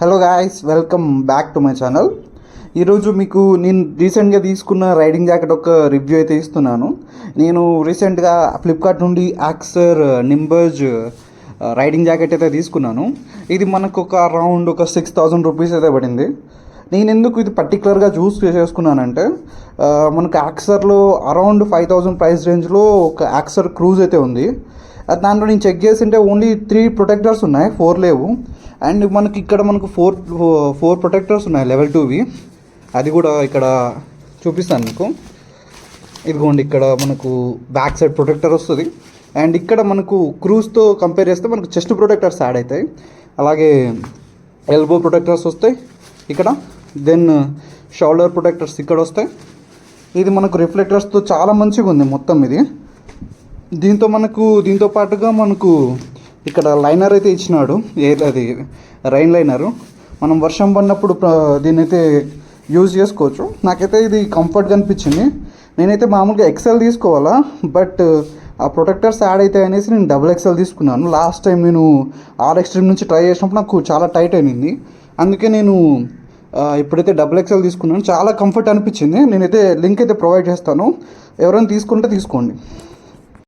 Hello guys, welcome back to my channel. ఈరోజు మీకు నేను రీసెంట్గా తీసుకున్న రైడింగ్ జాకెట్ ఒక రివ్యూ అయితే ఇస్తున్నాను. నేను రీసెంట్గా ఫ్లిప్కార్ట్ నుండి యాక్సర్ నింబజ్ రైడింగ్ జాకెట్ అయితే తీసుకున్నాను. ఇది మనకు ఒక అరౌండ్ ఒక 6,000 రూపీస్ అయితే పడింది. నేను ఎందుకు ఇది పర్టికులర్గా చూస్ చేసుకున్నానంటే మనకు యాక్సర్లో అరౌండ్ 5,000 ప్రైస్ రేంజ్లో ఒక యాక్సర్ క్రూజ్ అయితే ఉంది. దాంట్లో నేను చెక్ చేసింటే ఓన్లీ 3 ప్రొటెక్టర్స్ ఉన్నాయి, 4 లేవు. అండ్ మనకి ఇక్కడ మనకు ఫోర్ ప్రొటెక్టర్స్ ఉన్నాయి లెవెల్ 2వి. అది కూడా ఇక్కడ చూపిస్తాను మీకు. ఇదిగోండి, ఇక్కడ మనకు బ్యాక్ సైడ్ ప్రొటెక్టర్ వస్తుంది. అండ్ ఇక్కడ మనకు క్రూజ్తో కంపేర్ చేస్తే మనకు చెస్ట్ ప్రొటెక్టర్స్ యాడ్ అవుతాయి. అలాగే ఎల్బో ప్రొటెక్టర్స్ వస్తాయి ఇక్కడ. దెన్ షోల్డర్ ప్రొటెక్టర్స్ ఇక్కడ వస్తాయి. ఇది మనకు రిఫ్లెక్టర్స్తో చాలా మంచిగా ఉంది మొత్తం ఇది. దీంతో పాటుగా మనకు ఇక్కడ లైనర్ అయితే ఇచ్చినాడు, అది రైన్ లైనరు. మనం వర్షం పడినప్పుడు దీన్ని అయితే యూజ్ చేసుకోవచ్చు. నాకైతే ఇది కంఫర్ట్గా అనిపించింది. నేనైతే మామూలుగా ఎక్సెల్ తీసుకోవాలా, బట్ ఆ ప్రొటెక్టర్స్ యాడ్ అవుతాయి అనేసి నేను XXL తీసుకున్నాను. లాస్ట్ టైం నేను ఎక్స్ట్రీమ్ నుంచి ట్రై చేసినప్పుడు నాకు చాలా టైట్ అయింది. అందుకే నేను ఇప్పుడైతే XXL తీసుకున్నాను. చాలా కంఫర్ట్ అనిపించింది. నేనైతే లింక్ అయితే ప్రొవైడ్ చేస్తాను, ఎవరైనా తీసుకుంటే తీసుకోండి.